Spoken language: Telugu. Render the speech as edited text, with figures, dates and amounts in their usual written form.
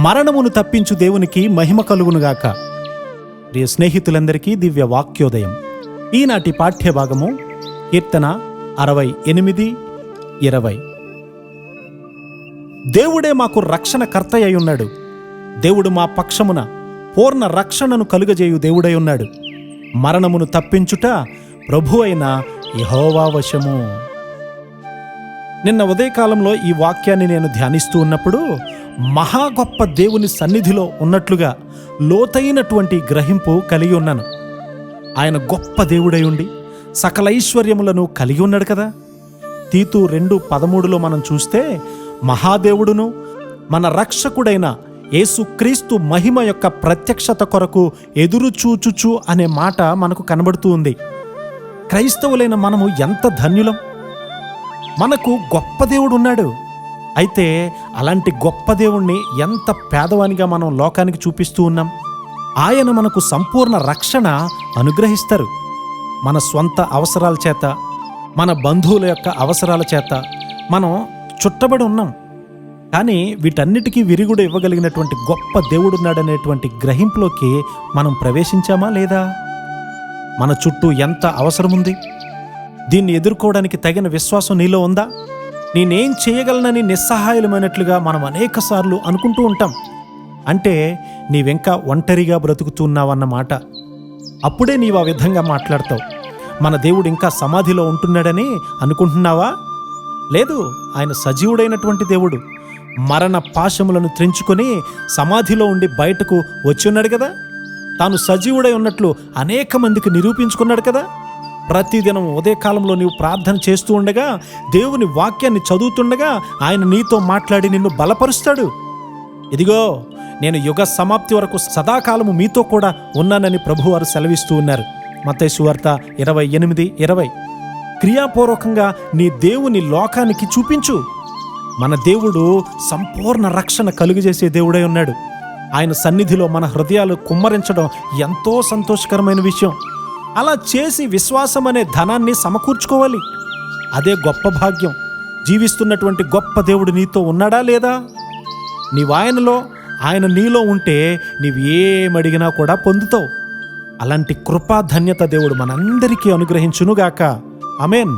మరణమును తప్పించు దేవునికి మహిమ కలుగునుగాక. ప్రియ స్నేహితులందరికీ దివ్య వాక్యోదయం. ఈనాటి పాఠ్యభాగము కీర్తన 68:20. దేవుడే మాకు రక్షణ కర్తయ్య ఉన్నాడు. దేవుడు మా పక్షమున పూర్ణ రక్షణను కలుగజేయు దేవుడై ఉన్నాడు. మరణమును తప్పించుట ప్రభు అయిన యెహోవా వశము. నిన్న ఉదయకాలంలో ఈ వాక్యాన్ని నేను ధ్యానిస్తూ ఉన్నప్పుడు మహా గొప్ప దేవుని సన్నిధిలో ఉన్నట్లుగా లోతైనటువంటి గ్రహింపు కలిగి ఉన్నాను. ఆయన గొప్ప దేవుడై ఉండి సకల ఐశ్వర్యములను కలిగి ఉన్నాడు కదా. తీతు 2:13 మనం చూస్తే, మహాదేవుడును మన రక్షకుడైన యేసుక్రీస్తు మహిమ యొక్క ప్రత్యక్షత కొరకు ఎదురు చూచుచు అనే మాట మనకు కనబడుతూ ఉంది. క్రైస్తవులైన మనము ఎంత ధన్యులం! మనకు గొప్ప దేవుడు ఉన్నాడు. అయితే అలాంటి గొప్ప దేవుణ్ణి ఎంత పేదవానిగా మనం లోకానికి చూపిస్తూ ఉన్నాం. ఆయన మనకు సంపూర్ణ రక్షణ అనుగ్రహిస్తారు. మన స్వంత అవసరాల చేత, మన బంధువుల యొక్క అవసరాల చేత మనం చుట్టబడి ఉన్నాం. కానీ వీటన్నిటికీ విరుగుడు ఇవ్వగలిగినటువంటి గొప్ప దేవుడున్నాడనేటువంటి గ్రహింపులోకి మనం ప్రవేశించామా లేదా? మన చుట్టూ ఎంత అవసరముంది? దీన్ని ఎదుర్కోవడానికి తగిన విశ్వాసం నీలో ఉందా? నేనేం చేయగలనని నిస్సహాయమైనట్లుగా మనం అనేకసార్లు అనుకుంటూ ఉంటాం. అంటే నీవెంకా ఒంటరిగా బ్రతుకుతున్నావన్నమాట. అప్పుడే నీవు ఆ విధంగా మాట్లాడతావు. మన దేవుడు ఇంకా సమాధిలో ఉంటున్నాడని అనుకుంటున్నావా? లేదు, ఆయన సజీవుడైనటువంటి దేవుడు. మరణ పాశములను త్రెంచుకొని సమాధిలో ఉండి బయటకు వచ్చి ఉన్నాడు కదా. తాను సజీవుడై ఉన్నట్లు అనేక మందికి నిరూపించుకున్నాడు కదా. ప్రతిదినం ఉదయకాలంలో నీవు ప్రార్థన చేస్తూ ఉండగా, దేవుని వాక్యాన్ని చదువుతుండగా ఆయన నీతో మాట్లాడి నిన్ను బలపరుస్తాడు. ఇదిగో, నేను యుగ సమాప్తి వరకు సదాకాలము మీతో కూడా ఉన్నానని ప్రభువారు సెలవిస్తూ ఉన్నారు. మత్తయి సువార్త 28:20. క్రియాపూర్వకంగా నీ దేవుని లోకానికి చూపించు. మన దేవుడు సంపూర్ణ రక్షణ కలుగజేసే దేవుడై ఉన్నాడు. ఆయన సన్నిధిలో మన హృదయాలు కుమ్మరించడం ఎంతో సంతోషకరమైన విషయం. అలా చేసి విశ్వాసం అనే ధనాన్ని సమకూర్చుకోవాలి. అదే గొప్ప భాగ్యం. జీవిస్తున్నటువంటి గొప్ప దేవుడు నీతో ఉన్నాడా లేదా? నీవు ఆయనలో, ఆయన నీలో ఉంటే నీవు ఏమడిగినా కూడా పొందుతావు. అలాంటి కృపా ధన్యత దేవుడు మనందరికీ అనుగ్రహించునుగాక. ఆమేన్.